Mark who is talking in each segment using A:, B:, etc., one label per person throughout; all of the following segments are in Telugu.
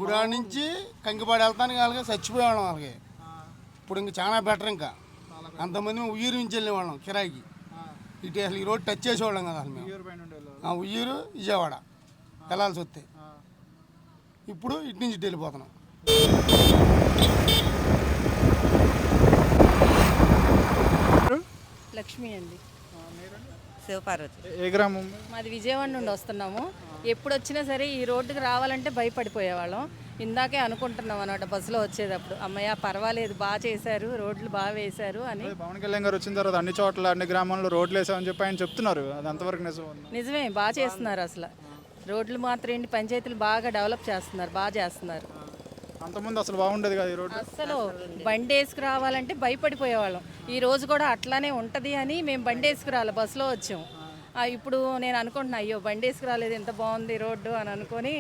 A: గుడా నుంచి కంకిపాడు వెళ్తానికి వాళ్ళకి చచ్చిపోయేవాళ్ళం వాళ్ళకి. ఇప్పుడు ఇంకా చాలా బెటర్. ఇంకా అంతమంది ఉయ్యూరు నుంచి వెళ్ళేవాళ్ళం కిరాయికి. ఇటు అసలు ఈ రోడ్ టచ్ చేసేవాళ్ళం కదా అసలు మేము. ఉయ్యూరు విజయవాడ వెళ్ళాల్సి వస్తే ఇప్పుడు ఇటు నుంచి ఇటు వెళ్ళిపోతున్నాం.
B: లక్ష్మి అండి.
C: శివపార్వతి.
D: ఏ గ్రామం?
B: మాది విజయవాడ నుండి వస్తున్నాము. ఎప్పుడు వచ్చినా సరే ఈ రోడ్డుకి రావాలంటే భయపడిపోయేవాళ్ళం. ఇందాకే అనుకుంటున్నాం అన్నమాట బస్సులో వచ్చేటప్పుడు, అమ్మయ్య పర్వాలేదు బాగా చేశారు, రోడ్లు బాగా వేశారు అని.
D: పవన్ కళ్యాణ్ గారు వచ్చిన తర్వాత అన్ని చోట్ల అన్ని గ్రామాల్లో రోడ్లు వేసామని చెప్పి ఆయన చెప్తున్నారు. అది ఎంతవరకు
B: నిజమే, బాగా చేస్తున్నారు. అసలు రోడ్లు మాత్రం ఏంటి, పంచాయతీలు బాగా డెవలప్ చేస్తున్నారు, బాగా చేస్తున్నారు.
D: అంతకుముందు అసలు బాగుండేది కదా ఈ రోడ్డు.
B: అసలు బండి వేసుకు రావాలంటే భయపడిపోయేవాళ్ళం. ఈ రోజు కూడా అట్లానే ఉంటుంది అని మేము బండి వేసుకు రాలి బస్సులో వచ్చాం. ఇప్పుడు నేను అనుకుంటున్నా, అయ్యో బండి వేసుకు రాలేదు, ఎంత బాగుంది రోడ్డు అని అనుకొని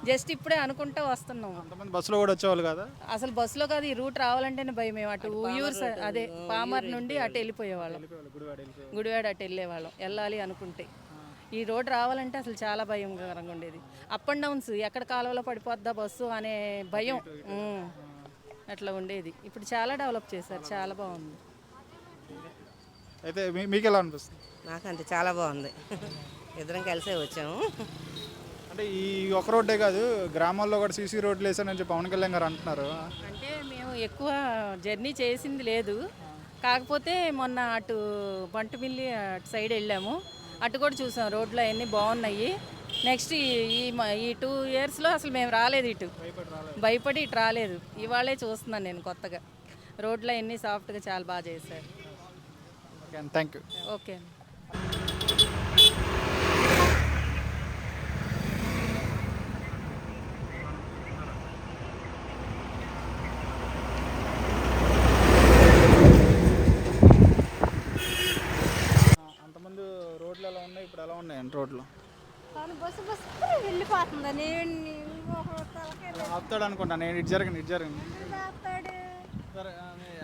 B: జస్ట్ ఇప్పుడే అనుకుంటూ వస్తున్నాం.
D: అంతమంది బస్సులో కూడా వచ్చేవాళ్ళు కదా.
B: అసలు బస్సులో కాదు, ఈ రూట్ రావాలంటేనే భయం. మేము అటు ఉయ్యూరు అదే పామర్ నుండి అటు వెళ్ళిపోయేవాళ్ళం, గుడివాడ అటు వెళ్ళేవాళ్ళం వెళ్ళాలి అనుకుంటే. ఈ రోడ్ రావాలంటే అసలు చాలా భయంకరంగా ఉండేది. అప్ అండ్ డౌన్స్, ఎక్కడ కాలువలో పడిపోద్దా బస్సు అనే భయం అట్లా ఉండేది. ఇప్పుడు చాలా డెవలప్ చేశారు, చాలా బాగుంది.
D: అయితే మీకు ఎలా అనిపిస్తుంది?
C: నాకంతే చాలా బాగుంది. ఇద్దరం కలిసే వచ్చాము.
D: అంటే ఈ ఒక రోడ్డే కాదు, గ్రామాల్లో కూడా సీసీ రోడ్లు వేసానని చెప్పి పవన్ కళ్యాణ్ గారు అంటున్నారు.
B: అంటే మేము ఎక్కువ జర్నీ చేసింది లేదు, కాకపోతే మొన్న అటు బంటుమిల్లి అటు సైడ్ వెళ్ళాము, అటు కూడా చూసాం. రోడ్లు అవన్నీ బాగున్నాయి. నెక్స్ట్ ఈ 2 yearsలో అసలు మేము రాలేదు, ఇటు భయపడి ఇటు రాలేదు. ఇవాళే చూస్తున్నాను నేను కొత్తగా. రోడ్లు అవన్నీ సాఫ్ట్గా చాలా బాగా చేశారు.
D: Thank you.
B: ఓకే.
D: అంతమంది రోడ్లు ఎలా ఉన్నాయి, ఇప్పుడు ఎలా ఉన్నాయండి రోడ్లు?
E: బస్సు వెళ్ళిపోతుంది.
D: ఆపుతాడు అనుకుంటా నేను. ఇటు జరగండి. సరే,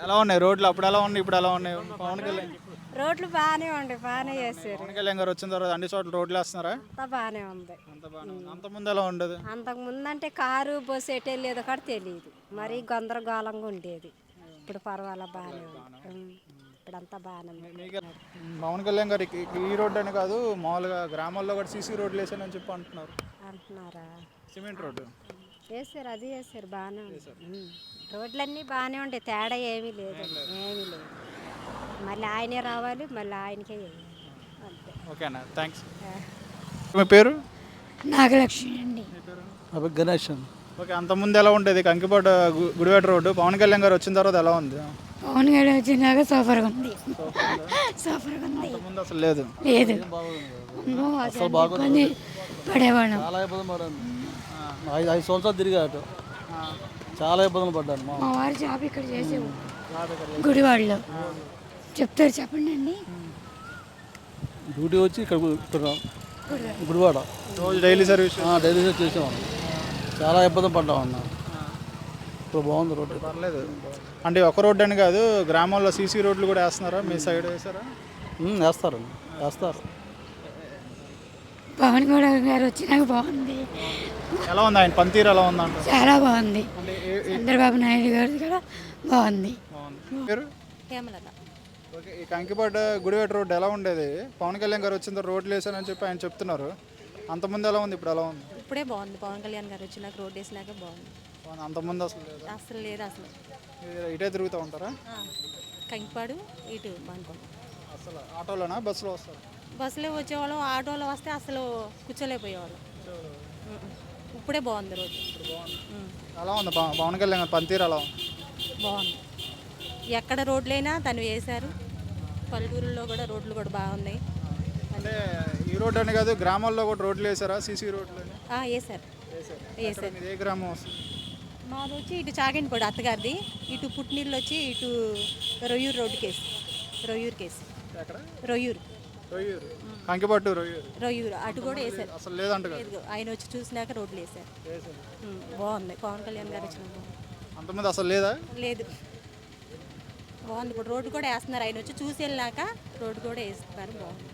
D: ఎలా ఉన్నాయి రోడ్లు? అప్పుడు ఎలా ఉన్నాయి, ఇప్పుడు ఎలా ఉన్నాయి? పవన్ కళ్యాణ్
E: రోడ్లు బాగానే ఉండే, బాగానే చేశారు.
D: పవన్ కళ్యాణ్ గారు వచ్చిన తర్వాత అన్ని చోట్ల రోడ్లు వేస్తున్నారా?
E: బాగానే ఉంది.
D: అంతకుముందు ఎలా ఉండదు?
E: అంతకు ముందు అంటే కారు బస్సు ఎటు వెళ్ళేది కూడా తెలియదు, మరి గందరగోళంగా ఉండేది. ఇప్పుడు పర్వాలేదు, బాగానే ఉంది. ఇప్పుడంతా బాగానే ఉంది.
D: పవన్ కళ్యాణ్ గారు ఈ రోడ్డు అని కాదు, మామూలుగా గ్రామాల్లో కూడా సీసీ రోడ్లు వేసానని చెప్పి
E: అంటున్నారా?
D: సిమెంట్ రోడ్డు
E: వేసారు, అది వేసారు, బాగానే ఉంది. రోడ్లన్నీ బాగానే ఉంటాయి, తేడా ఏమీ లేదు, ఏమీ లేదు. మళ్ళీ ఆయనే రావాలి, మళ్ళీ ఆయనకే వేయాలి, అంతే.
D: ఓకేనా, థ్యాంక్స్. మీ పేరు?
F: నాగలక్ష్మి అండి.
A: గణేష్.
D: ఓకే, అంతకుముందు ఎలా ఉండేది కంకిపాడు గుడివాడ రోడ్డు? పవన్ కళ్యాణ్ గారు వచ్చిన తర్వాత ఎలా ఉంది?
F: పవన్ కళ్యాణ్ వచ్చినాక సూపర్గా ఉంది. సూపర్గా ఉంది.
D: అంతకుముందు అసలు లేదు.
F: లేదు, ఇబ్బంది పడేవాళ్ళం.
A: చాలా ఇబ్బంది పడ్డాను. 5 సంవత్సరాలు తిరిగాడు, చాలా ఇబ్బందులు పడ్డాను.
F: మా వారి జాబ్ ఇక్కడ చేసేవు గుడివాడలో. చెప్తారు, చెప్పండి అండి.
A: డ్యూటీ వచ్చి ఇక్కడ గుడివాడ
D: రోజు డైలీ సర్వీస్
A: చేసాం. చాలా ఇబ్బంది పడ్డాం అన్న. ఇప్పుడు బాగుంది రోడ్డు,
D: పర్లేదు. అంటే ఒక రోడ్డు అని కాదు, గ్రామాల్లో సీసీ రోడ్లు కూడా వేస్తున్నారా? మీ సైడ్ వేసారా?
A: వేస్తారు.
F: పవన్ కళ్యాణ్ గారు వచ్చినాక బాగుంది.
D: ఎలా ఉంది ఆయన పనితీరు? ఎలా ఉందంట?
F: చాలా బాగుంది. చంద్రబాబు నాయుడు గారు కూడా బాగుంది.
D: పేరు?
E: హేమలత.
D: ఓకే, ఈ కంకిపాడు గుడివాడ రోడ్డు ఎలా ఉండేది? పవన్ కళ్యాణ్ గారు వచ్చిన తర్వాత రోడ్లు వేసానని చెప్పి ఆయన చెప్తున్నారు. అంతకుముందు ఎలా ఉంది, ఇప్పుడు ఎలా ఉంది?
E: ఇప్పుడే బాగుంది, పవన్ కళ్యాణ్ గారు వచ్చినాక రోడ్ వేసినాక బాగుంది.
D: అంతకుముందు అసలు లేదు.
E: అసలు లేదు. అసలు
D: ఇటే తిరుగుతూ ఉంటారా?
E: కంకిపాడు ఇటు బాగుంది.
D: అసలు ఆటోలోనా బస్సులో వస్తారు?
E: బస్సులో వచ్చేవాళ్ళం, ఆటోలో వస్తే అసలు కూర్చోలేకపోయేవాళ్ళం. ఇప్పుడే బాగుంది రోడ్డు.
D: ఎలా ఉంది పవన్ కళ్యాణ్ గారి పనితీరు? ఎలా ఉంది?
E: బాగుంది. ఎక్కడ రోడ్లైనా తను వేశారు. పల్లెటూరులో కూడా రోడ్లు కూడా బాగున్నాయి.
D: అంటే ఈ రోడ్డు అని కాదు, గ్రామాల్లో కూడా రోడ్లు వేసారా? సీసీ రోడ్లు
E: వేశారు.
D: ఏ గ్రామం వస్తుంది?
E: మాది వచ్చి ఇటు చాగంటిపాడు అత్తగారిది, ఇటు పుట్టినీళ్ళు వచ్చి ఇటు రొయ్యూరు రోడ్డు కేసు.
D: ఎక్కడ?
E: రొయ్యూరు
D: కంకిపట్టు
E: రొయ్యూరు అటు కూడా వేశారు.
D: అసలు లేదంట.
E: ఆయన వచ్చి చూసినాక రోడ్లు వేశారు. బాగుంది. పవన్ కళ్యాణ్ గారు వచ్చిన
D: అంతమంది అసలు లేదా?
E: లేదు, బాగుంది. ఇప్పుడు రోడ్డు కూడా వేస్తున్నారు. ఆయన వచ్చి చూసి వెళ్ళాక రోడ్డు కూడా వేస్తున్నారు, బాగుంది.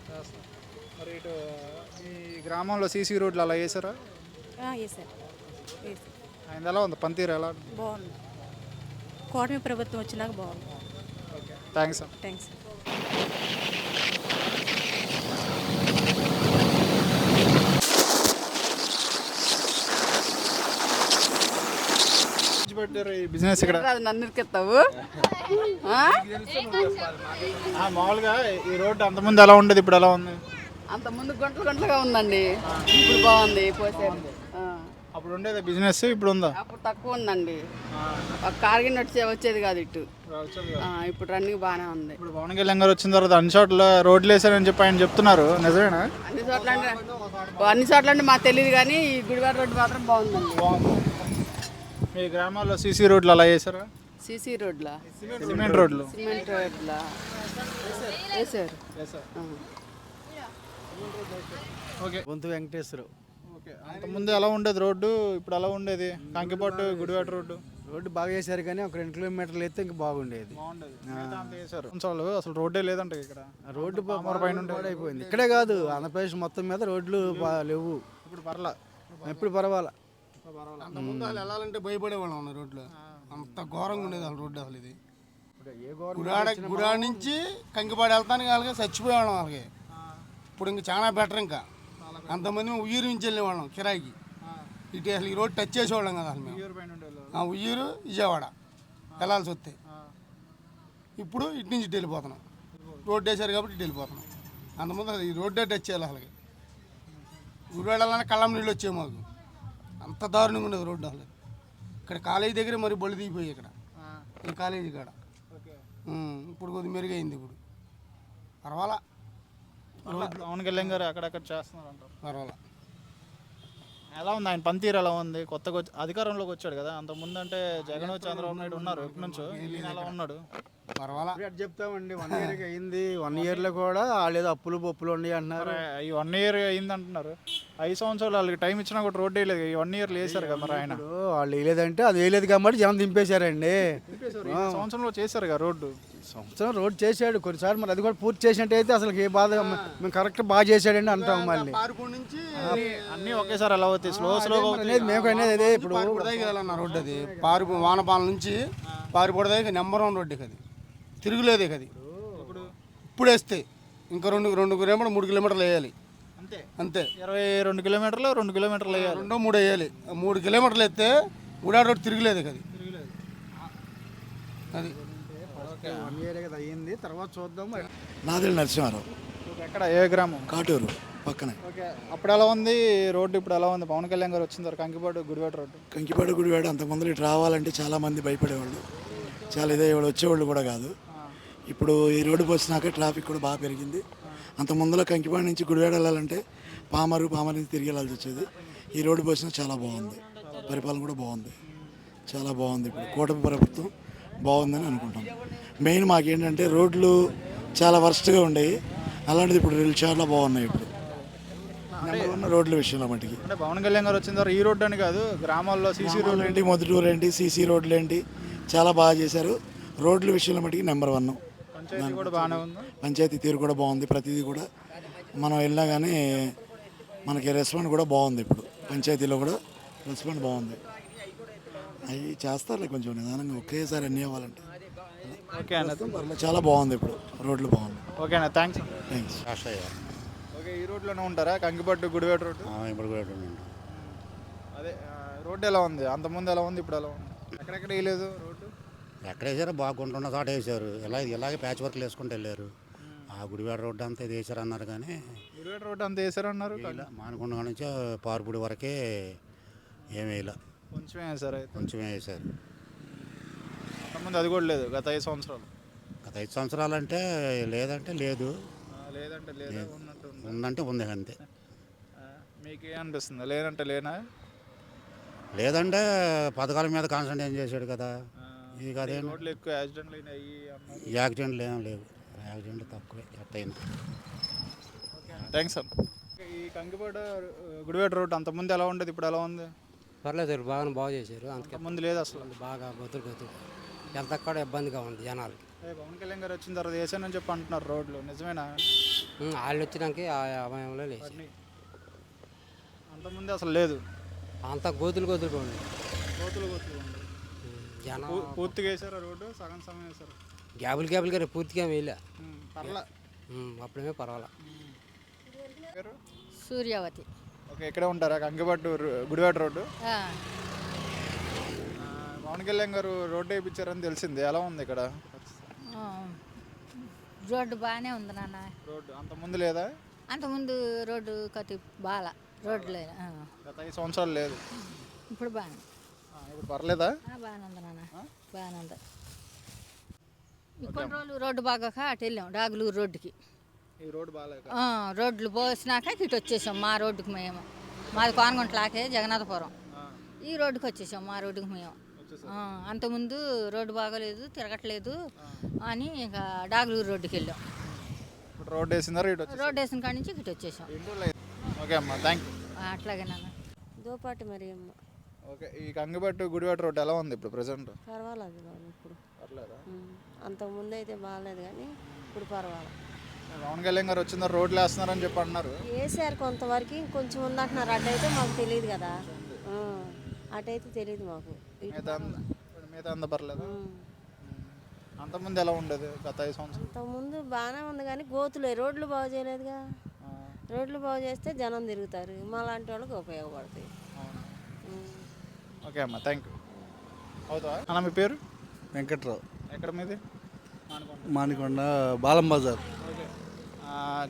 D: మరి ఇటు ఈ గ్రామంలో సీసీ రోడ్లు అలా వేసారా?
E: వేశారు.
D: ఆయన ఎలా ఉంది పనితీరు ఎలా ఉంది?
B: బాగుంది. కూటమి ప్రభుత్వం వచ్చినాక బాగుంది.
D: థ్యాంక్స్ అన్న.
B: థ్యాంక్స్.
D: పెట్టారు ఈ బిజినెస్ ఇక్కడ
G: నన్ను ఇరికెత్తావు
D: మామూలుగా ఈ రోడ్డు అంతకుముందు ఎలా ఉండేది ఇప్పుడు ఎలా ఉంది?
G: అంత ముందు గంటలు గంటలుగా ఉందండి, ఇప్పుడు బాగుంది పోసారు.
D: అప్పుడు ఉండేది బిజినెస్ ఇప్పుడు ఉందా?
G: అప్పుడు తక్కువ ఉందండి, ఒక కార్గిన్ వచ్చేది కాదు ఇటు. ఇప్పుడు రన్నింగ్ బాగానే ఉంది.
D: ఇప్పుడు పవన్ కళ్యాణ్ గారు వచ్చిన తర్వాత అన్ని చోట్ల రోడ్లు వేసారని చెప్పి ఆయన చెప్తున్నారు, నిజమేనా?
G: అన్ని చోట్ల అంటే మాకు తెలియదు కానీ ఈ గుడివాడ రోడ్డు మాత్రం బాగుందండి.
D: మీ గ్రామాల్లో సీసీ రోడ్లు అలా వేసారా?
G: సీసీ రోడ్లా?
D: సిమెంట్ రోడ్లు.
G: సిమెంట్ రోడ్లా వేసారు.
D: ఓకే.
H: గొంతు వెంకటేశ్వరు.
D: ఓకే. అంతకుముందు ఎలా ఉండేది రోడ్డు, ఇప్పుడు ఎలా ఉండేది? కంకిపాటు గుడివాడ రోడ్డు
H: రోడ్డు బాగా చేశారు కానీ ఒక 2 కిలోమీటర్లు అయితే ఇంకా బాగుండేది.
D: అసలు రోడ్డే లేదంట ఇక్కడ.
H: రోడ్డు అయిపోయింది. ఇక్కడే కాదు ఆంధ్రప్రదేశ్ మొత్తం మీద రోడ్లు లేవు.
D: ఇప్పుడు పర్లా,
H: ఎప్పుడు పర్వాలా.
A: అంతకుముందు వాళ్ళు వెళ్ళాలంటే భయపడేవాళ్ళం ఉన్న రోడ్లు, అంత ఘోరంగా ఉండేది వాళ్ళ రోడ్డు. అసలు ఇది గుడాడ నుంచి కంకిపాడు వెళ్తానికి వాళ్ళకి చచ్చిపోయేవాళ్ళం వాళ్ళకి. ఇప్పుడు ఇంకా చాలా బెటర్. ఇంకా అంతమంది మేము ఉయ్యూరు నుంచి వెళ్ళేవాళ్ళం కిరాయికి. ఇటు అసలు ఈ రోడ్డు టచ్ చేసేవాళ్ళం కదా అసలు మేము. ఉయ్యూరు విజయవాడ వెళ్ళాల్సి వస్తే ఇప్పుడు ఇటు నుంచి ఇటు వెళ్ళిపోతున్నాం. రోడ్డు వేసారు కాబట్టి ఇటు వెళ్ళిపోతున్నాం. అంతకుముందు అసలు ఈ రోడ్డే టచ్ చేయాలి అసలు. గుడివాడ వెళ్ళాలని కళ్ళం నీళ్ళు వచ్చాయి మాకు, అంత దారుణంగా ఉండేది రోడ్డు అసలు. ఇక్కడ కాలేజీ దగ్గర మరి బళ్ళు దిగిపోయి ఇక్కడ ఈ కాలేజీ కాడ. ఇప్పుడు కొద్దిగా మెరుగైంది. ఇప్పుడు పర్వాలా.
D: పవన్ కళ్యాణ్ గారు అక్కడక్కడ చేస్తున్నారు అంటారు.
A: పర్వాలా.
D: ఎలా ఉంది ఆయన పనితీరు? ఎలా ఉంది? కొత్తగా అధికారంలోకి వచ్చాడు కదా, అంతకుముందు అంటే జగన్ చంద్రబాబు నాయుడు ఉన్నారు ఎప్పటి నుంచో, ఈయన ఎలా ఉన్నాడు?
A: పర్వాలా.
H: చెప్తామండి 1 ఇయర్ అయింది. 1 ఇయర్లో కూడా వాళ్ళు అప్పులు పప్పులు ఉన్నాయి అంటున్నారు.
D: ఈ 1 ఇయర్ అయింది అంటున్నారు. 5 సంవత్సరాలు వాళ్ళకి టైం ఇచ్చినా కూడా రోడ్డు వేయలేదు. ఈ 1 ఇయర్ వేసారు కదా మరి ఆయన.
H: వాళ్ళు వేయలేదంటే అది వేయలేదు కాబట్టి జనం దింపేశారండి.
D: సంవత్సరంలో చేశారు కదా రోడ్డు.
H: సంవత్సరం రోడ్డు చేశాడు కొన్నిసార్లు, మరి అది కూడా పూర్తి చేసినట్టు అయితే అసలు ఏ బాధ మేము కరెక్ట్ బాగా చేశాడండి అంటాం. మళ్ళీ
A: నుంచి
D: అన్నీ ఒకేసారి ఎలా అవుతాయి? స్లోగా
H: అనేది మేము అనేది అదే. ఇప్పుడు
A: వెళ్ళాలన్న రోడ్డు అది వానపాలెం నుంచి పారిపడదాకా నెంబర్ 1 రోడ్డు అది, తిరుగులేదు అది. ఇప్పుడు వేస్తే ఇంకా 2 కిలోమీటర్లు 3 కిలోమీటర్లు వేయాలి అంతే.
D: 22 కిలోమీటర్లు 2 కిలోమీటర్లు వేయాలి.
A: 2, 3 వేయాలి. 3 కిలోమీటర్లు వేస్తే గుడాడ రోడ్డు తిరుగులేదు అది. అది
H: 1 ఇయర్ కదా అయ్యింది, తర్వాత చూద్దాం.
I: నాదెళ్ళ నరసింహారావు.
D: ఎక్కడ, ఏ గ్రామం?
I: కాటూరు పక్కనే.
D: ఓకే. అప్పుడు ఎలా ఉంది రోడ్డు, ఇప్పుడు ఎలా ఉంది? పవన్ కళ్యాణ్ గారు వచ్చిన తర్వాత కంకిపాడు గుడివాడ రోడ్డు.
I: కంకిపాడు గుడివాడ అంతకుముందు ఇటు రావాలంటే చాలామంది భయపడేవాళ్ళు, చాలా ఇదేవాళ్ళు, వచ్చేవాళ్ళు కూడా కాదు. ఇప్పుడు ఈ రోడ్డు వచ్చినాక ట్రాఫిక్ కూడా బాగా పెరిగింది. అంత ముందులో కంకిపాడు నుంచి గుడివాడ వెళ్ళాలంటే పామరు నుంచి తిరిగి వెళ్ళాల్సి వచ్చేది. ఈ రోడ్డు పోసినా చాలా బాగుంది, పరిపాలన కూడా బాగుంది, చాలా బాగుంది. ఇప్పుడు కూటమి ప్రభుత్వం బాగుందని అనుకుంటాం. మెయిన్ మాకేంటంటే రోడ్లు చాలా వర్స్ట్గా ఉండేవి, అలాంటిది ఇప్పుడు చాలా బాగున్నాయి. ఇప్పుడు ఉన్న రోడ్ల విషయంలో మటుకి
D: అంటే పవన్ కళ్యాణ్ గారు వచ్చిన తర్వాత ఈ రోడ్డు అని కాదు, గ్రామాల్లో సీసీ రోడ్లు
I: ఏంటి, మొదటూరు ఏంటి, సీసీ రోడ్లు ఏంటి, చాలా బాగా చేశారు. రోడ్ల విషయంలో మటుకి నెంబర్ 1.
D: పంచాయతీ కూడా బాగానే ఉంది.
I: పంచాయతీ తీరు కూడా బాగుంది. ప్రతిదీ కూడా మనం వెళ్ళినా కానీ మనకి రెస్పాండ్ కూడా బాగుంది. ఇప్పుడు పంచాయతీలో కూడా రెస్పాండ్ బాగుంది. అవి చేస్తారులే కొంచెం నిదానంగా, ఒకేసారి అన్నీ అవ్వాలంటే.
D: ఓకే అన్న,
I: చాలా బాగుంది. ఇప్పుడు రోడ్లు బాగుంది.
D: ఓకే అన్న, థ్యాంక్స్. ఓకే. ఈ రోడ్లోనే ఉంటారా కంకిపట్టు గుడివాడ రోడ్డు? అదే రోడ్డు ఎలా ఉంది? అంతకుముందు ఎలా ఉంది, ఇప్పుడు ఎలా ఉంది? ఎక్కడెక్కడ వేయలేదు రోడ్డు?
J: ఎక్కడ వేసారో బాగుంటున్న చోట వేసారు. ఇలాగే ప్యాచ్ వర్క్లు వేసుకుంటూ వెళ్ళారు. ఆ గుడివాడ రోడ్డు అంతా ఇది వేసారు అన్నారు కానీ
D: గుడివాడ రోడ్డు అంతా వేసారన్నారు.
J: మానకొండ నుంచి పార్పుడి వరకే ఏం వేయలే,
D: కొంచెమే వేసారు. అయితే
J: కొంచెమే వేసారు.
D: అంతకుముందు అది కూడా లేదు గత 5 సంవత్సరాలు.
J: గత 5 సంవత్సరాలు అంటే లేదంటే లేదు,
D: లేదంటే లేదు, ఉన్నట్టు
J: ఉందంటే ఉంది అంతే.
D: మీకు ఏమనిపిస్తుంది? లేదంటే లేనా?
J: లేదంటే పథకాల మీద కాన్సన్ట్రేట్ చేశాడు కదా. ఇక అదే
D: రోడ్లు ఎక్కువ యాక్సిడెంట్లు అయినాయి అన్నారు.
J: యాక్సిడెంట్లు ఏం లేవు, యాక్సిడెంట్లు తక్కువే ఎట్టయినా.
D: Thanks sir. ఈ కంకిపాడు గుడివాడ రోడ్డు అంతకుముందు ఎలా ఉండేది, ఇప్పుడు ఎలా ఉంది?
K: పర్లేదు సార్, బాగా చేశారు.
D: అంతకుముందు లేదు అసలు.
K: బాగా బతుకు ఎంత కూడా ఇబ్బందిగా ఉంది జనాలకి.
D: పవన్ కళ్యాణ్ గారు వచ్చిన తర్వాత వేసానని చెప్పి అంటున్నారు రోడ్లు, నిజమేనా?
K: వాళ్ళు వచ్చినాక ఆ అభయంలో లేదు.
D: అంతకుముందు అసలు లేదు,
K: అంత గోతులుగా ఉంది.
D: గోతులు ఉంది.
K: జనం
D: పూర్తిగా వేసారా రోడ్డు, సగం సగం వేసారు?
K: గ్యాబుల్ గారు పూర్తిగా వేయలే.
D: పర్లే.
K: అప్పుడేమే పర్వాలా.
D: పేరు?
B: సూర్యావతి.
D: ఓకే, ఇక్కడే ఉంటారా? కంకిపట్టు గుడివాడ రోడ్డు. పవన్ కళ్యాణ్ గారు రోడ్డు వేయించారని తెలిసింది, ఎలా ఉంది ఇక్కడ
B: రోడ్డు బాగానే ఉంది నాన్న.
D: రోడ్డు అంతకుముందు లేదా?
B: అంతకుముందు రోడ్డు కతి బాల రోడ్డు లేదు.
D: గత 5 సంవత్సరాలు లేదు.
B: ఇప్పుడు బాగా
D: ఇప్పుడు పర్లేదా?
B: బాగానే ఉంది నాన్న, బాగానే ఉంది. కొన్ని రోజులు రోడ్డు బాగాక అటు వెళ్ళాం డాగులూరు రోడ్డుకి.
D: ఈ రోడ్డు బాగాలేక
B: రోడ్లు పోసినాక ఇటు వచ్చేసాం మా రోడ్డుకి మేము. మాది కోనగుంటలాకే జగన్నాథపురం. ఈ రోడ్డుకి వచ్చేసాం మా రోడ్డుకి మేము. అంతకుముందు రోడ్డు బాగోలేదు, తిరగట్లేదు అని ఇక డాగులూరు రోడ్డుకి వెళ్ళాం.
D: రోడ్డు వేసిందా?
B: రోడ్డు వేసిన కాడి నుంచి ఇటు వచ్చేసాం.
D: ఓకే అమ్మా, థ్యాంక్ యూ.
B: అట్లాగే నాన్న.
E: దోపాటి మరి అమ్మ.
D: ఓకే, ఈ కంకిపట్టు గుడివాడ రోడ్డు ఎలా ఉంది ఇప్పుడు ప్రెసెంట్?
E: పర్వాలేదు బాబు ఇప్పుడు.
D: పర్లేదా?
E: అంతకుముందు అయితే బాగాలేదు కానీ ఇప్పుడు పర్వాలేదు.
D: పవన్ కళ్యాణ్ గారు వచ్చిందా రోడ్లు వేస్తున్నారని చెప్పి అంటున్నారు.
E: వేసారు కొంతవరకు, ఇంకొంచెం ఉందంటున్నారు. అటైతే మాకు తెలియదు కదా, అటైతే తెలియదు మాకు.
D: మిగతా అంతా పర్లేదు. అంతకుముందు ఎలా ఉండేది గత 5 సంవత్సరాలు?
E: అంతకుముందు బాగానే ఉంది కానీ గోతులే, రోడ్లు బాగు చేయలేదుగా. రోడ్లు బాగు చేస్తే జనం తిరుగుతారు, మా లాంటి వాళ్ళకి ఉపయోగపడతాయి.
D: ఓకే అమ్మా, థ్యాంక్ యూ. అవుతా అన్న, మీ పేరు?
H: వెంకట్రావు.
D: ఎక్కడ మీది?
H: మానికొండ బాలం బజార్.
D: ఓకే,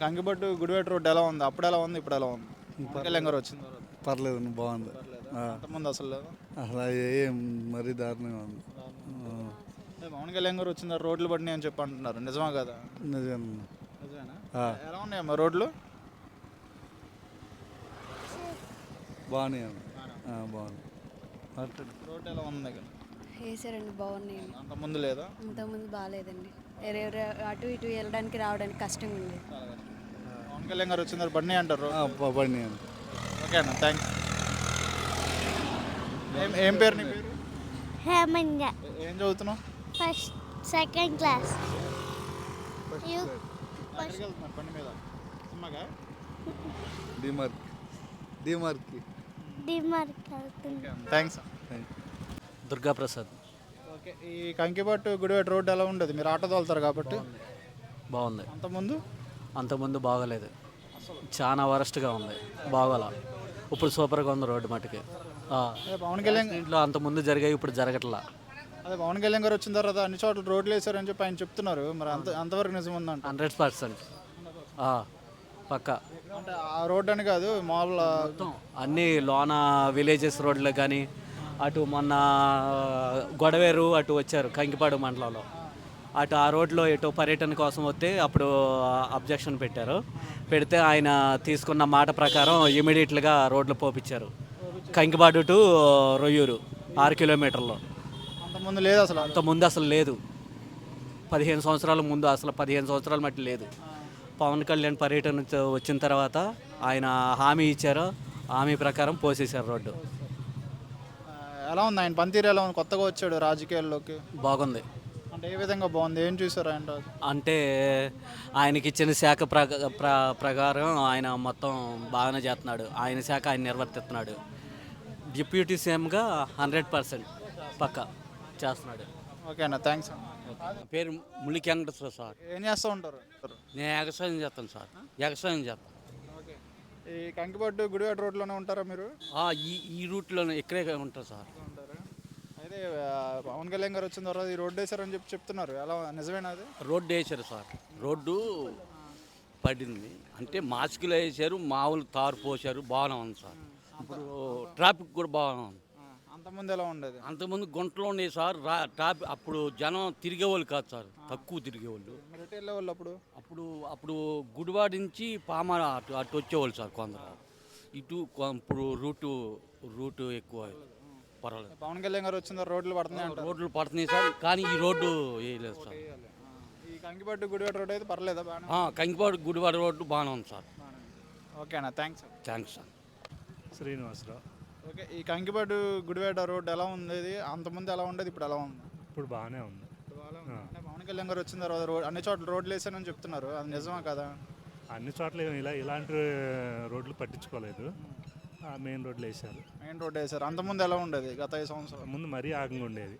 D: కంకిపట్టు గుడివాడ రోడ్డు ఎలా ఉంది? అప్పుడు ఎలా ఉంది, ఇప్పుడు ఎలా ఉంది? పవన్ కళ్యాణ్ గారు వచ్చింది.
H: పర్లేదు, బాగుంది.
D: అంతకుముందు అసలు లేదు.
H: అసలు ఏం మరీ దారుణంగా ఉంది.
D: పవన్ కళ్యాణ్ గారు వచ్చిందా రోడ్లు పడినాయి అని చెప్పి అంటున్నారు, నిజమా కదా?
H: నిజమేనా?
D: ఎలా ఉన్నాయమ్మా రోడ్లు?
H: బాగున్నాయి, బాగుంది.
D: రోడ్డు ఎలా ఉంది ఇక్కడ?
E: వేసారండి, బాగున్నాయి.
D: అంతకుముందు లేదా?
E: అంతకుముందు బాగాలేదండి, అటు ఇటు వెళ్ళడానికి రావడానికి కష్టంగా ఉంది.
D: పవన్ కళ్యాణ్ గారు వచ్చిందా పడినాయి అంటారు?
H: పడినాయి.
D: ఓకే అన్న, థ్యాంక్స్. ఏం పేరు నీ పేరు?
F: హేమంజ.
D: ఏం చదువుతున్నావు?
F: First second class.
D: బండి మీద థ్యాంక్స్.
L: దుర్గాప్రసాద్.
D: ఓకే, ఈ కంకిపట్టు గుడివాడ రోడ్డు ఎలా ఉండేది? మీరు ఆటో తోలుతారు కాబట్టి.
L: బాగుంది.
D: అంతకుముందు
L: బాగలేదు, చాలా వరస్ట్గా ఉంది, బాగోలా. ఇప్పుడు సూపర్గా ఉంది రోడ్డు మట్టుకి.
D: పవన్ కళ్యాణ్
L: ఇంట్లో అంతకుముందు జరిగాయి, ఇప్పుడు జరగట్లా.
D: అదే పవన్ కళ్యాణ్ గారు వచ్చిన తర్వాత అన్ని చోట్ల రోడ్లు వేసారని చెప్పి ఆయన చెప్తున్నారు, మరి అంతవరకు నిజం ఉందంట?
L: 100% పక్కా.
D: అంటే ఆ రోడ్డు అని కాదు, మామూలు
L: అన్ని లోన విలేజెస్ రోడ్లు కానీ, అటు మొన్న గొడవేరు అటు వచ్చారు కంకిపాడు మండలంలో, అటు ఆ రోడ్లో ఎటు పర్యటన కోసం వస్తే అప్పుడు అబ్జెక్షన్ పెడితే ఆయన తీసుకున్న మాట ప్రకారం ఇమీడియట్గా రోడ్లు పోపించారు. కంకిపాడు టు రొయ్యూరు 6 కిలోమీటర్లు.
D: అంతకుముందు లేదు అసలు.
L: అంతకుముందు అసలు లేదు, 15 సంవత్సరాల ముందు అసలు 15 సంవత్సరాల మట్టి లేదు. పవన్ కళ్యాణ్ పర్యటన వచ్చిన తర్వాత ఆయన హామీ ఇచ్చారు, హామీ ప్రకారం పోసేశారు రోడ్డు.
D: ఎలా ఉంది ఆయన పనితీరు? ఎలా ఉంది? కొత్తగా వచ్చాడు రాజకీయాల్లోకి.
L: బాగుంది.
D: అంటే ఏ విధంగా బాగుంది? ఏం చూసారు ఆయన?
L: అంటే ఆయనకి ఇచ్చిన శాఖ ప్రకారం ఆయన మొత్తం బాగానే చేస్తున్నాడు, ఆయన శాఖ ఆయన నిర్వర్తిస్తున్నాడు. డిప్యూటీ సీఎంగా 100% పక్కా చేస్తున్నాడు.
D: ఓకే అన్న, థ్యాంక్స్.
K: పేరు ములికి వెంకటేశ్వర సార్.
D: ఏం చేస్తూ ఉంటారు?
K: నేను వ్యవసాయం చేస్తాను సార్, వ్యవసాయం చేస్తాను.
D: ఓకే, ఈ కంకిపట్టు గుడివాడ రోడ్లోనే ఉంటారా మీరు?
K: ఈ రూట్లోనే ఇక్కడే ఉంటారు సార్.
D: అయితే పవన్ కళ్యాణ్ గారు వచ్చిన తర్వాత ఈ రోడ్డు వేసారని చెప్పి చెప్తున్నారు, ఎలా నిజమేనా అది?
K: రోడ్డు వేసారు సార్, రోడ్డు పడింది అంటే మాస్కులు వేసారు, మామూలు తారు పోసారు, బాగానే ఉంది సార్. ఇప్పుడు ట్రాఫిక్ కూడా బాగానే ఉంది.
D: అంతకుముందు ఎలా ఉండేది?
K: అంతకుముందు గుంటలో ఉండే సార్ ట్రాఫిక్, అప్పుడు జనం తిరిగేవాళ్ళు కాదు సార్, తక్కువ తిరిగేవాళ్ళు.
D: వెళ్ళేవాళ్ళు
K: అప్పుడు గుడివాడ నుంచి పామ అటు వచ్చేవాళ్ళు సార్ కొందరు. ఇటు ఇప్పుడు రూటు ఎక్కువ, పర్వాలేదు.
D: పవన్ కళ్యాణ్ గారు వచ్చిన రోడ్లు పడుతున్నాయి అంటారు?
K: రోడ్లు పడుతున్నాయి సార్, కానీ ఈ రోడ్డు వేయలేదు సార్.
D: ఈ కంకిపట్టు గుడివాడ రోడ్ అయితే పర్లేదా?
K: కంకిపాడు గుడివాడ రోడ్డు బాగానే ఉంది సార్.
D: ఓకే అన్న, థ్యాంక్స్
K: సార్.
M: శ్రీనివాసరావు.
D: ఓకే, ఈ కంకిపాడు గుడివాడ రోడ్డు ఎలా ఉంది? అంతకుముందు ఎలా ఉండేది, ఇప్పుడు ఎలా ఉంది?
M: ఇప్పుడు బాగానే ఉంది.
D: అంటే పవన్ కళ్యాణ్ గారు వచ్చిన తర్వాత అన్ని చోట్ల రోడ్లు వేసానని చెప్తున్నారు, అది నిజమా కదా?
M: అన్ని చోట్ల ఇలాంటి రోడ్లు పట్టించుకోలేదు. మెయిన్ రోడ్లు వేశారు.
D: మెయిన్ రోడ్ వేశారు. అంతకుముందు ఎలా ఉండేది గత 5 సంవత్సరాలు?
M: ముందు మరీ ఆగంగా ఉండేది.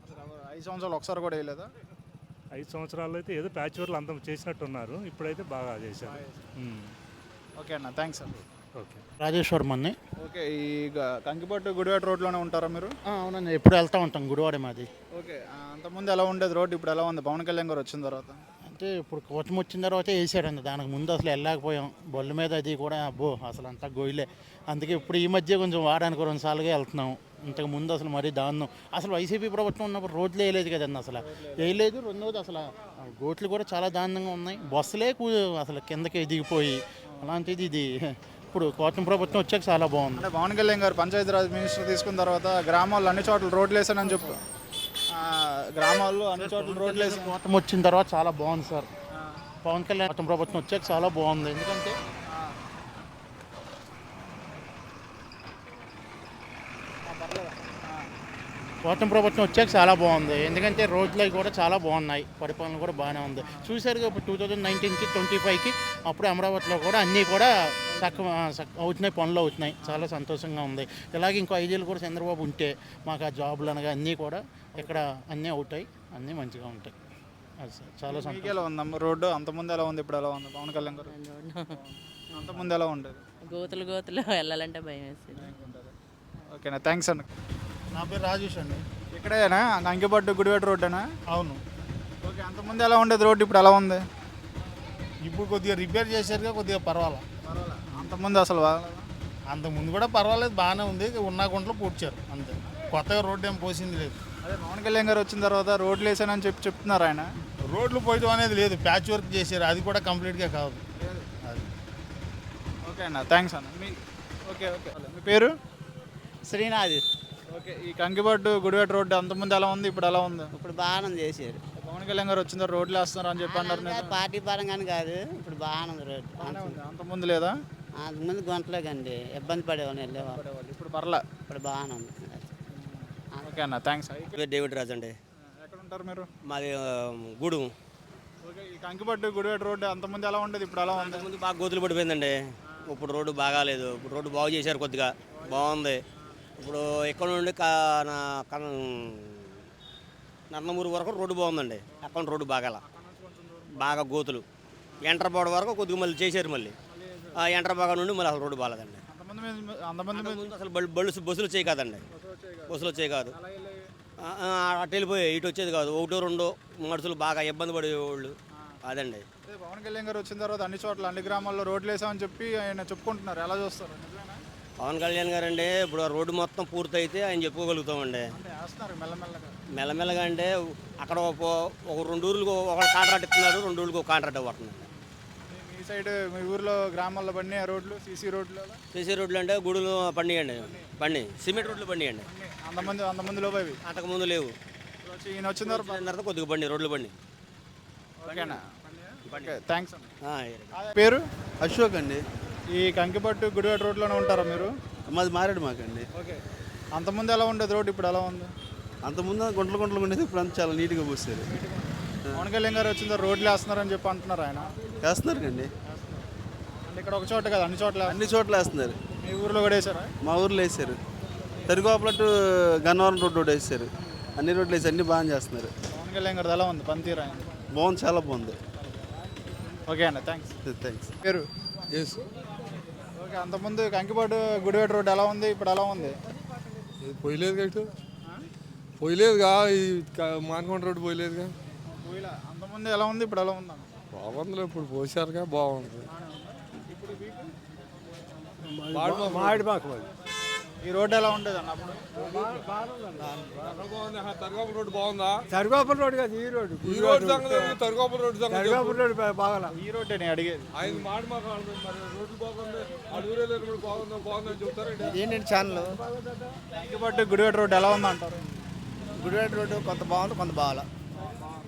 D: అసలు 5 సంవత్సరాలు ఒకసారి కూడా వేయలేదా?
M: 5 సంవత్సరాలు అయితే ఏదో ప్యాచ్ వర్క్లు అంత చేసినట్టున్నారు, ఇప్పుడైతే బాగా చేశారు.
D: ఓకే అన్న, థ్యాంక్స్ అండి.
M: ఓకే.
H: రాజేశ్వరం అన్ని.
D: ఓకే, ఈ కంకిపట్టు గుడివాడ రోడ్లోనే ఉంటారా మీరు?
H: అవునండి, ఎప్పుడు వెళ్తూ ఉంటాం, గుడివాడ మాది.
D: ఓకే, అంతకుముందు ఎలా ఉండేది రోడ్, ఇప్పుడు ఎలా ఉంది పవన్ కళ్యాణ్ గారు వచ్చిన తర్వాత?
H: అంటే ఇప్పుడు కూటమి వచ్చిన తర్వాత వేసాడండి, దానికి ముందు అసలు వెళ్ళలేకపోయాం. బొల్ల మీద అది కూడా అబ్బో అసలు అంతా గొయ్యలే. అందుకే ఇప్పుడు ఈ మధ్య కొంచెం వారానికి 2 సార్లుగా వెళ్తున్నాం. ఇంతకు ముందు అసలు మరీ దారుణం. అసలు వైసీపీ ప్రభుత్వం ఉన్నప్పుడు రోడ్లు వేయలేదు కదండి, అసలు వేయలేదు. రెండవది అసలు గోట్లు కూడా చాలా దారుణంగా ఉన్నాయి. బస్సులే అసలు కిందకి దిగిపోయి అలాంటిది ఇది ఇప్పుడు కూటమి ప్రభుత్వం వచ్చాక చాలా బాగుంది.
D: అంటే పవన్ కళ్యాణ్ గారు పంచాయతీరాజ్ మినిస్టర్ తీసుకున్న తర్వాత గ్రామాల్లో అన్ని చోట్ల రోడ్లు వేసానని చెప్పు, గ్రామాల్లో అన్ని చోట్ల రోడ్లు వేసి
H: కూటమి వచ్చిన తర్వాత చాలా బాగుంది సార్. పవన్ కళ్యాణ్ కూటమి ప్రభుత్వం వచ్చాక చాలా బాగుంది. ఎందుకంటే కూటమి ప్రభుత్వం వచ్చాక చాలా బాగుంది. ఎందుకంటే రోడ్లు కూడా చాలా బాగున్నాయి, పరిపాలన కూడా బాగానే ఉంది. చూసారుగా ఇప్పుడు 2019కి 25కి అప్పుడు అమరావతిలో కూడా అన్నీ కూడా అవుతున్నాయి, పనులు అవుతున్నాయి. చాలా సంతోషంగా ఉంది. ఇలాగే ఇంకో 5 ఏళ్ళు కూడా చంద్రబాబు ఉంటే మాకు ఆ జాబులు అనగా అన్నీ కూడా ఇక్కడ అన్నీ అవుతాయి, అన్నీ మంచిగా ఉంటాయి. అది సార్ చాలా సంతోషం.
D: ఎలా ఉందమ్మ రోడ్డు? అంతకుముందు ఎలా ఉంది, ఇప్పుడు ఎలా ఉంది పవన్ కళ్యాణ్ గారు? అంతకుముందు ఎలా ఉండేది?
B: గోతులు వెళ్ళాలంటే భయం వేస్తుంది.
D: ఓకేనా, థ్యాంక్స్ అన్న.
H: నా పేరు రాజేష్ అండి.
D: ఇక్కడేనా కంకిపట్టు గుడివాడ రోడ్డేనా?
H: అవును.
D: ఓకే, అంతకుముందు ఎలా ఉండేది రోడ్డు, ఇప్పుడు ఎలా ఉంది?
H: ఇప్పుడు కొద్దిగా రిపేర్ చేశారుగా, కొద్దిగా పర్వాలేదు.
D: అంతకుముందు అసలు
H: అంతకుముందు కూడా పర్వాలేదు, బాగానే ఉంది. ఉన్న గుంటలో పూడ్చారు అంతే, కొత్తగా రోడ్డు ఏం పోసింది లేదు.
D: అదే పవన్ కళ్యాణ్ గారు వచ్చిన తర్వాత రోడ్లు వేసానని చెప్తున్నారు ఆయన.
H: రోడ్లు పోయడం అనేది లేదు, ప్యాచ్ వర్క్ చేశారు, అది కూడా కంప్లీట్గా కాదు. అది
D: ఓకే అన్న, థ్యాంక్స్ అన్న. ఓకే ఓకే, మీ పేరు?
C: శ్రీనాథ్.
D: ఓకే, ఈ కంకిపట్టు గుడివాడ రోడ్డు అంతకుముందు ఎలా ఉంది, ఇప్పుడు ఎలా ఉంది?
C: ఇప్పుడు బాగానే చేశారు.
D: పవన్ కళ్యాణ్ గారు వచ్చిన తర్వాత రోడ్లు వేస్తున్నారు అని చెప్పి అన్నారు.
C: పార్టీ పరంగానే కాదు, ఇప్పుడు బాగానే ఉంది రోడ్డు.
D: అంతకుముందు లేదా?
C: అంతకుముందు గంటలే కండి ఇబ్బంది పడేవాళ్ళు వెళ్ళేవాళ్ళు.
D: ఇప్పుడు పర్లా,
C: ఇప్పుడు బాగానే ఉంది.
D: ఓకే అన్న, థ్యాంక్స్.
N: డేవిడ్ రాజు అండి.
D: ఎక్కడ ఉంటారు మీరు?
N: మాది గూడెం.
D: ఓకే, ఈ కంకిపట్టు గుడివాడ రోడ్డు అంతకుముందు ఎలా ఉండేది, ఇప్పుడు ఎలా ఉంది?
N: ముందు బాగా గోతులు పడిపోయిందండి, ఇప్పుడు రోడ్డు బాగాలేదు. ఇప్పుడు రోడ్డు బాగు చేశారు, కొద్దిగా బాగుంది. ఇప్పుడు ఇక్కడ నుండి నన్నమూరు వరకు రోడ్డు బాగుందండి. అక్కడ రోడ్డు బాగా గోతులు. ఎంటర్ బోర్డు వరకు కొద్దిగా మళ్ళీ చేశారు. మళ్ళీ ఎంటర్ బాగా నుండి మళ్ళీ అసలు రోడ్డు బాగాలేదండి.
D: అంతమంది
N: అసలు బస్సులు వచ్చేవి కాదండి, బస్సులు వచ్చేవి కాదు. అటు వెళ్ళిపోయాయి, ఇటు వచ్చేది కాదు. 1, 2 మనుషులు బాగా ఇబ్బంది పడేవాళ్ళు అదండి.
D: పవన్ కళ్యాణ్ గారు వచ్చిన తర్వాత అన్ని చోట్ల అన్ని గ్రామాల్లో రోడ్లు వేసామని చెప్పి ఆయన చెప్పుకుంటున్నారు, ఎలా చూస్తారు?
N: పవన్ కళ్యాణ్ గారు అండి, ఇప్పుడు రోడ్డు మొత్తం పూర్తయితే ఆయన చెప్పుకోగలుగుతామండి. మెల్లమెల్లగా అంటే అక్కడ ఒక 2 ఊర్లకు ఒక కాంట్రాక్ట్ ఇస్తున్నారు, 2 ఊర్లకు ఒక కాంట్రాక్ట్ ఇవ్వట్లేదు.
D: మీ సైడ్ మీ ఊర్లో గ్రామాల్లో బండి రోడ్లు, సీసీ రోడ్లు
N: అంటే గుడులు బండి సిమెంట్ రోడ్లు బండియండి.
D: అంతమంది లోపు అవి
N: అంతకుముందు లేవు.
D: ఈయన వచ్చిన
N: తర్వాత కొద్దిగా రోడ్లు బండి.
D: ఓకేనా, థ్యాంక్స్. పేరు?
O: అశోక్ అండి.
D: ఈ కంకిపట్టు గుడివాడ రోడ్లోనే ఉంటారా మీరు?
O: మాది మారేడు మాకండి.
D: ఓకే, అంతకుముందు ఎలా ఉండేది రోడ్డు, ఇప్పుడు ఎలా ఉంది?
O: అంతకుముందు గుంటలు ఉండేది, ఇప్పుడు అంతా చాలా నీట్గా పోస్తారు.
D: పవన్ కళ్యాణ్ గారు వచ్చిన రోడ్లు వేస్తున్నారని చెప్పి అంటున్నారు ఆయన.
O: వేస్తున్నారు కండి,
D: అంటే ఇక్కడ ఒక చోట కదా, అన్ని
O: చోట్ల వేస్తున్నారు.
D: మీ ఊర్లో కూడా వేసారా?
O: మా ఊర్లో వేసారు. తరిగోపలట్టు గన్నవరం రోడ్డు వేసారు. అన్ని రోడ్లు వేసి అన్ని బాగా చేస్తున్నారు.
D: పవన్ కళ్యాణ్ గారు ఎలా ఉంది పనితీరు? ఆయన
O: బాగుంది, చాలా బాగుంది.
D: ఓకే అన్న, థ్యాంక్స్. పేరు? ఓకే, అంతకుముందు కంకిపాడు గుడివాడ రోడ్డు ఎలా ఉంది, ఇప్పుడు ఎలా ఉంది?
P: పోయలేదు కట్టు, పోయలేదుగా. ఈ మానకొండ రోడ్డు పోయలేదుగా.
D: అంతకుముందు ఎలా ఉంది, ఇప్పుడు ఎలా ఉంది?
P: బాగుంది, ఇప్పుడు పోసారుగా, బాగుంది.
D: ఈ రోడ్డు ఎలా ఉండేది అన్న అప్పుడు?
P: తరగోపల రోడ్డు బాగుందా?
Q: తరగోపల రోడ్డు కాదు, ఈ రోడ్డు.
P: ఈ రోడ్డు తరగోపల రోడ్డు
Q: బాగా.
D: ఈ రోడ్డు నేను అడిగేది.
P: ఆయన మాట మాకు రోడ్డు బాగుంది, అడుగురే బాగుందని చెప్తారు.
Q: ఏంటంటే ఛానల్
D: కంకిపట్టు గుడివాడ రోడ్డు ఎలా ఉంది అంటారు?
Q: గుడివాడ రోడ్డు కొంత బాగుంది, కొంత బాగాల.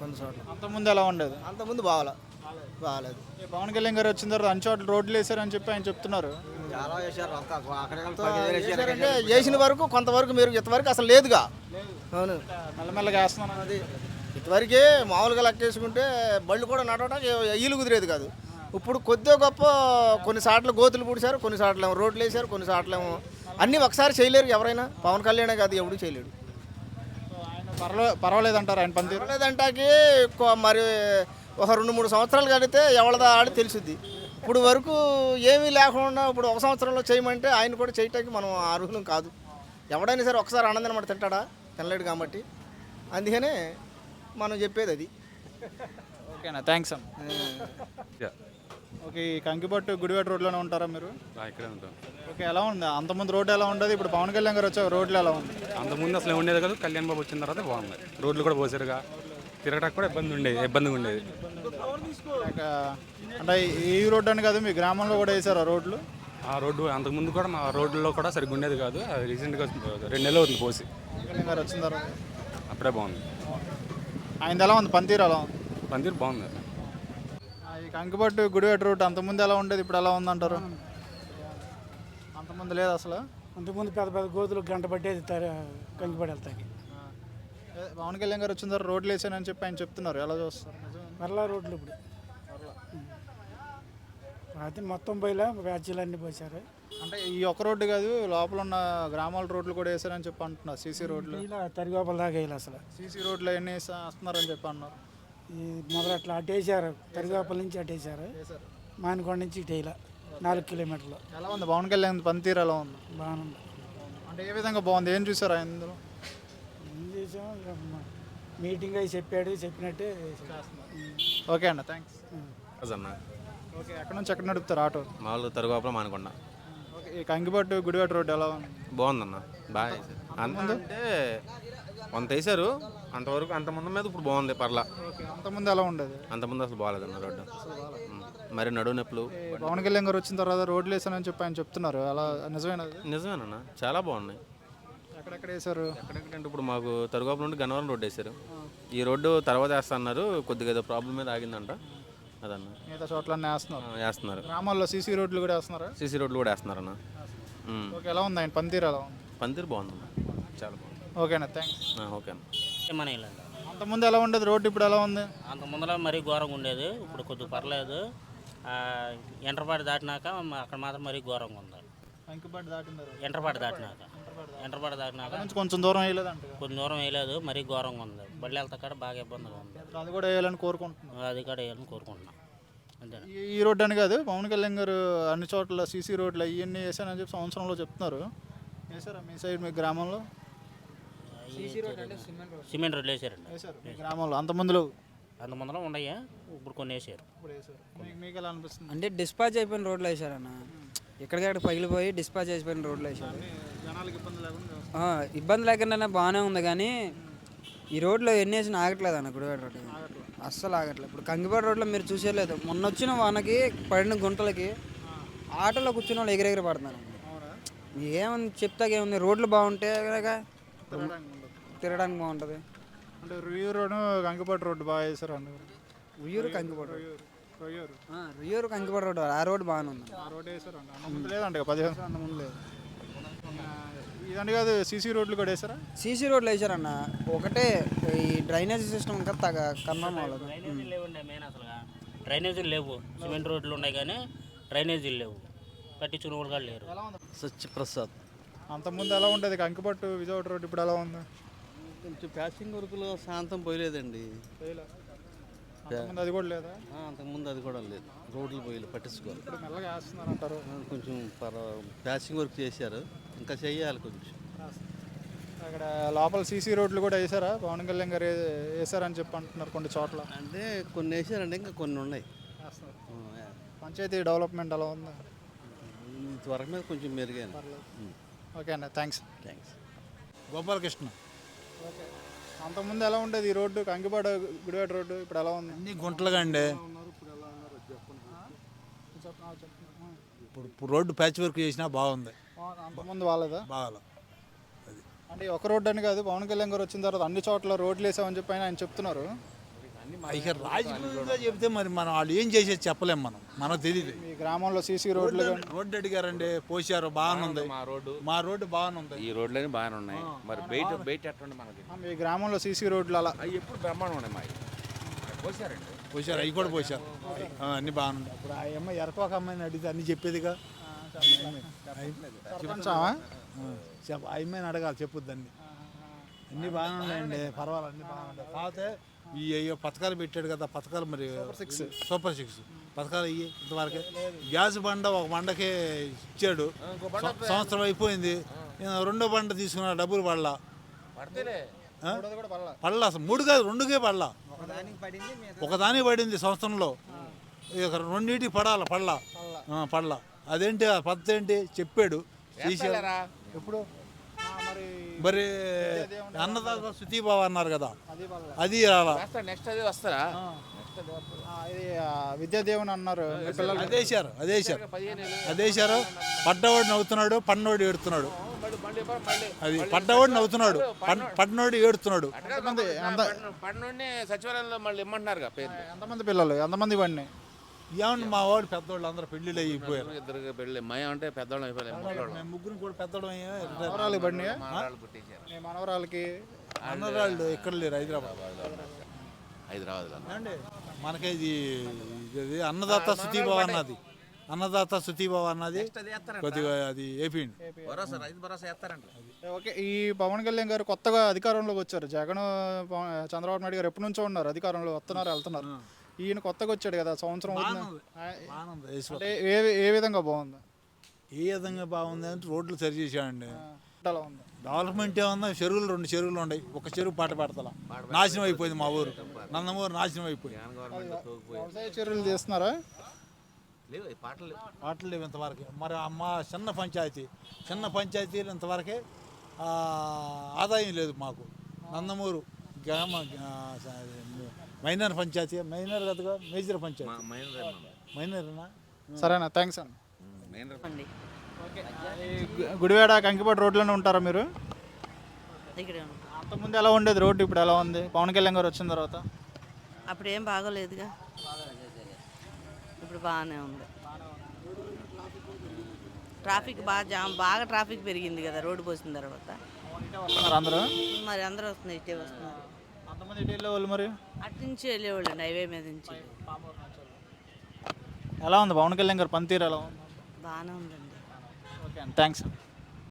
Q: కొన్ని చోట్ల
D: అంతకుముందు ఎలా ఉండేది?
Q: అంతకుముందు బాగాలేదు.
D: పవన్ కళ్యాణ్ గారు వచ్చిన తర్వాత అన్ని చోట్ల రోడ్లు వేసారని చెప్పి ఆయన చెప్తున్నారు.
Q: చేసిన వరకు కొంతవరకు మీరు ఇంతవరకు అసలు లేదుగా. అవును,
D: మెల్లమెల్లగా వేస్తున్నాను.
Q: అది ఇంతవరకే మామూలుగా లెక్కేసుకుంటే బళ్ళు కూడా నడవడానికి ఈలు కుదిరేది కాదు. ఇప్పుడు కొద్దిగా గొప్ప కొన్నిసార్లు గోతులు పూడ్చారు, కొన్నిసార్లు ఏమో రోడ్లు వేసారు, కొన్నిసార్లు ఏమో అన్నీ ఒకసారి చేయలేరు ఎవరైనా. పవన్ కళ్యాణే కాదు, ఎవడు చేయలేడు.
D: పర్వాలేదంటారు ఆయన పనితీరు?
Q: పర్వాలేదంటాకి మరి ఒక 2-3 సంవత్సరాలు కడితే ఎవరిదా ఆడి తెలుసుద్ది. ఇప్పుడు వరకు ఏమీ లేకుండా ఇప్పుడు 1 సంవత్సరంలో చేయమంటే ఆయన కూడా చేయటానికి మనం అర్హులం కాదు. ఎవడైనా సరే ఒకసారి ఆనందం మాట తింటాడా? తినలేడు కాబట్టి అందుకనే మనం చెప్పేది అది.
D: ఓకేనా, థ్యాంక్స్ అన్న. ఓకే, ఈ కంకిపట్టు గుడివాడ రోడ్లోనే ఉంటారా మీరు?
R: ఇక్కడే ఉంటాం.
D: ఓకే, ఎలా ఉంది అంతకుముందు రోడ్డు ఎలా ఉండదు, ఇప్పుడు పవన్ కళ్యాణ్ గారు వచ్చాక రోడ్లు ఎలా ఉంది?
R: అంతకుముందు అసలు ఉండేది కాదు, కళ్యాణ్ బాబు వచ్చిన తర్వాత బాగుంది. రోడ్లు కూడా పోసారుగా, తిరగడానికి కూడా ఇబ్బందిగా ఉండేది.
D: అంటే ఈ రోడ్డు అని కాదు, మీ గ్రామంలో కూడా వేసారు రోడ్లు?
R: ఆ రోడ్డు అంతకుముందు కూడా మా రోడ్లలో కూడా సరిగ్గా ఉండేది కాదు. అది రీసెంట్గా 2 నెలలు అవుతుంది పోసి.
D: కళ్యాణ్ గారు వచ్చిన తర్వాత
R: అప్పుడే బాగుంది.
D: ఆయన ఎలా ఉంది పనితీరు? ఎలా ఉంది
R: పనితీరు? బాగుంది.
D: ఈ కంకిపట్టు గుడివాడ రోడ్డు అంతకుముందు ఎలా ఉండేది, ఇప్పుడు ఎలా ఉందంటారు? అంతకుముందు లేదు అసలు.
A: అంతకుముందు పెద్ద పెద్ద గోతులు గంట పట్టేది కంకిపడి వెళ్తాకి.
D: పవన్ కళ్యాణ్ గారు వచ్చిన తర్వాత రోడ్లు వేసానని చెప్పి ఆయన చెప్తున్నారు, ఎలా చూస్తారు?
A: మరలా రోడ్లు ఇప్పుడు అయితే మొత్తం పోయిలా వ్యాచ్లు అన్నీ పోసారు.
D: అంటే ఈ ఒక్క రోడ్డు కాదు, లోపల ఉన్న గ్రామాల రోడ్లు కూడా వేసారని చెప్పి అంటున్నారు. సీసీ రోడ్లు
A: ఇలా తరిగోపల దాకా వేయాలి. అసలు
D: సీసీ రోడ్లు ఎన్ని వేస్తున్నారని చెప్పి అన్నారు.
A: ఈ మొదలు అట్లా అటేసారు, తరిగోపల నుంచి అటేసారు, మానికొండ నుంచి ఇటు వేయాల 4 కిలోమీటర్లు.
D: ఎలా ఉంది పవన్ కళ్యాణ్ పనితీరు? ఎలా ఉంది?
A: బాగుంది.
D: అంటే ఏ విధంగా బాగుంది? ఏం చూసారు ఆయన ఇందులో?
A: ఏం చేసాం, ఇక మీటింగ్ అయి చెప్పినట్టే.
D: ఓకే అన్న, థ్యాంక్స్
S: అన్న.
D: ఓకే, ఎక్కడి నుంచి ఎక్కడ నడుపుతారు ఆటో?
S: మామూలు తరుగోపల మానకొండ.
D: ఓకే, ఈ కంకిపట్టు గుడివాడ రోడ్డు ఎలా ఉంది?
S: బాగుందన్న, బాగా వేసారు. అంటే కొంత వేసారు అంతవరకు, అంత ముందు మీద ఇప్పుడు బాగుంది పర్లా.
D: ఓకే, అంతకుముందు ఎలా ఉండేది?
S: అంతకుముందు అసలు బాగాలేదన్న రోడ్డు. మరి నడువు నొప్పులు.
D: పవన్ కళ్యాణ్ గారు వచ్చిన తర్వాత రోడ్లు వేసానని చెప్పి ఆయన చెప్తున్నారు, అలా నిజమేనది?
S: నిజమేనన్న, చాలా బాగున్నాయి.
D: ఎక్కడెక్కడ వేసారు?
S: ఎక్కడెక్కడంటే ఇప్పుడు మాకు తరుగోపల నుండి గన్నవరం రోడ్డు వేసారు. ఈ రోడ్డు తర్వాత వేస్తా అన్నారు, కొద్దిగా ఏదో ప్రాబ్లం మీద ఆగిందంట. అదన్న
D: మిగతా చోట్లన్నీ
S: వేస్తున్నారు.
D: గ్రామాల్లో సీసీ రోడ్లు కూడా వేస్తున్నారా?
S: సీసీ రోడ్లు కూడా వేస్తున్నారన్న.
D: ఓకే, ఎలా ఉంది ఆయన పనితీరు? ఎలా ఉంది?
S: పనితీరు బాగుందన్న, చాలా బాగుంది.
D: ఓకేనా, థ్యాంక్స్.
S: ఓకే అన్న.
D: అంతకుముందు ఎలా ఉండేది రోడ్డు, ఇప్పుడు ఎలా ఉంది?
T: అంత ముందర మరీ ఘోరంగా ఉండేది, ఇప్పుడు కొద్దిగా పర్లేదు. ఎంటర్పాటి దాటినాక అక్కడ మాత్రం మరీ ఘోరంగా ఉంది.
D: కంకిపట్టు దాటినారు?
T: ఎంటర్పాటి దాటినాక
D: కొంచెం దూరం వేయలేదంట?
T: కొంచెం దూరం వేయలేదు, మరీ ఘోరంగా ఉంది. బళ్ళు వెళ్తా కాడ బాగా ఇబ్బందిగా ఉంది.
D: అది కూడా వేయాలని కోరుకుంటున్నాను.
T: అది కూడా వేయాలని కోరుకుంటున్నాం. అంతేనా?
D: ఈ రోడ్డు అని కాదు, పవన్ కళ్యాణ్ గారు అన్ని చోట్ల సీసీ రోడ్లు అవన్నీ వేసానని చెప్పి సంవత్సరంలో చెప్తున్నారు. వేసారా మీ సైడ్, మీ గ్రామంలో?
T: సిమెంట్ రోడ్లు వేసారండి.
D: వేసారు మీ గ్రామంలో? అంతకుముందులో
T: ఉన్నాయా, ఇప్పుడు కొన్ని వేసారు.
D: మీకు ఎలా అనిపిస్తుంది?
U: అంటే డిస్పాచ్ అయిపోయిన రోడ్లు వేసారన్న, ఎక్కడికక్కడ పగిలిపోయి డిస్పాచ్ అయిపోయిన రోడ్లు వేసారు.
D: జనాలకు ఇబ్బంది లేకుండా?
U: ఇబ్బంది లేకుండా బాగానే ఉంది, కానీ ఈ రోడ్లో ఎన్ని వేసినా ఆగట్లేదు అన్న. గుడివాడ రోడ్డు అస్సలు ఆగట్లేదు. ఇప్పుడు కంకిపాడు రోడ్లో మీరు చూసేలేదు, మొన్న వచ్చిన వానకి పడిన గుంటలకి ఆటోలో కూర్చున్న వాళ్ళు ఎగిరెగిరి పడుతున్నారు. ఏమని చెప్తాకేముంది, రోడ్లు బాగుంటే కనుక తిరగడానికి బాగుంటుంది.
D: అంటే రుయ్యూరు కంకిపాడు రోడ్డు బాగా వేసారు అన్న.
U: రుయ్యూరు కంకిపాడు రుయ్యూరు కంకిపాడు రోడ్డు, ఆ రోడ్డు బాగానే ఉంది.
D: ఆ రోడ్డు వేసారు అంట లేదంటే 15 సంవత్సరాల ముందు లేదు. ఇదంటే కాదు, సీసీ రోడ్లు కూడా వేసారా?
U: సీసీ రోడ్లు వేసారన్న, ఒకటే ఈ డ్రైనేజ్ సిస్టమ్ ఇంకా కన్ఫర్మ్ అవ్వలేదు.
T: డ్రైనేజీలు లేవుండే మెయిన్, అసలు డ్రైనేజీలు లేవు. సిమెంట్ రోడ్లు ఉన్నాయి కానీ డ్రైనేజీలు లేవు, కట్టించుకున్న వాళ్ళు కూడా లేరు.
V: సత్యప్రసాద్.
D: అంతకుముందు ఎలా ఉండేది కంకిపట్టు విజయవాడ రోడ్డు, ఇప్పుడు ఎలా ఉంది?
V: కొంచెం ప్యాచింగ్ వర్క్లో శాంతం పోయలేదండి.
D: అంతకుముందు అది కూడా లేదా?
V: అంతకుముందు అది కూడా లేదు, రోడ్లు పోయలేదు, పట్టించుకోవాలి.
D: ఇప్పుడు మెల్లగా వేస్తున్నారంటారు.
V: కొంచెం ప్యాచింగ్ వర్క్ చేశారు, ఇంకా చెయ్యాలి కొంచెం.
D: అక్కడ లోపల సీసీ రోడ్లు కూడా వేసారా? పవన్ కళ్యాణ్ గారు వేసారని చెప్పి అంటున్నారు కొన్ని చోట్ల.
V: అంటే కొన్ని వేసారండి, ఇంకా కొన్ని ఉన్నాయి.
D: పంచాయతీ డెవలప్మెంట్ ఎలా ఉందా?
V: త్వర మీద కొంచెం మెరుగైన.
D: ఓకే అన్న, థ్యాంక్స్.
H: గోపాలకృష్ణ.
D: ఓకే, అంతకుముందు ఎలా ఉండేది ఈ రోడ్డు, కంకిపాడు గుడివాడ రోడ్డు, ఇప్పుడు ఎలా ఉంది?
H: అన్ని గుంటలుగా అండి. ఇప్పుడు రోడ్డు ప్యాచ్ వర్క్ చేసినా బాగుంది.
D: అంతకుముందు బాగాలేదా?
H: బాగాలే.
D: అంటే ఒక రోడ్డు అని కాదు, పవన్ కళ్యాణ్ గారు వచ్చిన తర్వాత అన్ని చోట్ల రోడ్లు వేసామని చెప్పి ఆయన చెప్తున్నారు.
H: ఇక రాజకీయంగా చెప్తే మరి మనం వాళ్ళు ఏం చేసేది చెప్పలేము, మనకు తెలియదు.
D: ఈ గ్రామంలో సీసీ రోడ్లు
H: రోడ్డు అడిగారండి, పోసారు, బాగానే ఉంది. మా రోడ్డు బాగానే ఉంది.
S: ఈ రోడ్లన్నీ బాగానే ఉన్నాయి, మరి బయట ఎట్లా మనకి?
D: మీ గ్రామంలో సీసీ రోడ్లు అలా
S: ఎప్పుడు బ్రహ్మాండం ఉన్నాయి, మా పోసారండి.
G: పోసారు, అవి కూడా పోసారు. అన్నీ బాగున్నాయి. ఇప్పుడు ఆ అమ్మాయి ఎరకొక అమ్మాయిని అడిగితే అన్నీ చెప్పేదిగా.
D: చెప్పంచావా
G: ఆ అమ్మాయిని అడగాలి, చెప్పుద్ది అన్నీ బాగానే ఉన్నాయండి, పర్వాలేదు, అన్నీ బాగున్నాయి. కాకపోతే ఈ అయ్యో పథకాలు పెట్టాడు కదా, పథకాలు మరి సూపర్ 6 పథకాలు అయ్యి ఇంతవరకే. గ్యాస్ బండ ఒక బండకే ఇచ్చాడు, సంవత్సరం అయిపోయింది. రెండో బండ తీసుకున్న డబ్బులు పడలా, పడలా అసలు 3 కాదు 2కే పడలా. ఒకదానికి పడింది సంవత్సరంలో, ఇక రెండింటికి పడలా. అదేంటి ఆ పద్ధతి ఏంటి చెప్పాడు, తీసాడు. ఎప్పుడు మరి అన్నదాత సుఖీభావ అన్నారు కదా, అది రాలా.
I: నెక్స్ట్ అది వస్తారా?
D: ఇది విద్యాదేవుని అన్నారు.
G: అదేశారు. పడ్డవాడు నవ్వుతున్నాడు, పన్నోడు ఏడుతున్నాడు. అది పడ్డవాడు నవ్వుతున్నాడు, పన్నోడు ఏడుతున్నాడు.
I: పన్నుడిని సచివాలయంలో మళ్ళీ ఇమ్మంటున్నారు పేరు.
D: ఎంతమంది పిల్లలు, ఎంతమంది పడినాయి?
G: ఏమన్నా మా వాడు పెద్దవాళ్ళు అందరూ పెళ్ళిళ్ళు అయిపోయారు.
I: 2 పెళ్ళి మయం అంటే పెద్దవాళ్ళు అయిపోయారు.
G: మేము ముగ్గురు కూడా పెద్దవాళ్ళం.
D: మనవరాలు పడినాయా? మనవరాలకి
G: మనవరాళ్ళు ఎక్కడ లేరు,
I: హైదరాబాద్లో.
G: మనకి ఇది అన్నదాత సుఖీభావ అన్నది, అన్నదాత సుఖీభావ అన్నది కొద్దిగా అది ఏపీ.
D: ఓకే, ఈ పవన్ కళ్యాణ్ గారు కొత్తగా అధికారంలోకి వచ్చారు. జగన్ చంద్రబాబు నాయుడు గారు ఎప్పటి నుంచో ఉన్నారు అధికారంలో, వెళ్తున్నారు. ఈయన కొత్తగా వచ్చాడు కదా, సంవత్సరం అంటే ఏ విధంగా బాగుంది?
G: ఏ విధంగా బాగుంది అంటే రోడ్లు సరి చేశాడండి. డెవలప్మెంట్ ఏమన్నా, చెరువులు 2 చెరువులు ఉన్నాయి, ఒక చెరువు పాట పెడతలా, నాశనం అయిపోయింది. మా ఊరు నందమూరు నాశనం అయిపోయింది.
D: వ్యవసాయ చర్యలు చేస్తున్నారా?
G: పాటలు లేవు ఇంతవరకు. మరి మా చిన్న పంచాయతీలు ఇంతవరకే ఆదాయం లేదు మాకు. నందమూరు గ్రామ మైనర్ పంచాయతీ, మైనర్ కదగా, మేజర్ పంచాయతీ, మైనర్నా.
D: సరేనా, థ్యాంక్స్ అన్న. గుడివాడ కంకిపాడు రోడ్లోనే ఉంటారా మీరు? అంతకుముందు ఎలా ఉండేది రోడ్డు, ఇప్పుడు ఎలా ఉంది పవన్ కళ్యాణ్ గారు వచ్చిన తర్వాత?
C: అప్పుడు ఏం బాగోలేదుగా, ఇప్పుడు బాగానే ఉంది. ట్రాఫిక్ బాగా ట్రాఫిక్ పెరిగింది కదా రోడ్డు పోసిన తర్వాత.
D: అందరూ
C: మరి అందరూ వస్తున్నారు, ఇటే వస్తున్నారు.
D: అంతమంది ఇటు వెళ్ళేవాళ్ళు మరి
C: అటు నుంచి వెళ్ళేవాళ్ళు అండి, హైవే మీద నుంచి.
D: ఎలా ఉంది పవన్ కళ్యాణ్ గారు పనితీరు ఎలా ఉంది?
C: బాగానే ఉందండి.
D: Okay, thanks.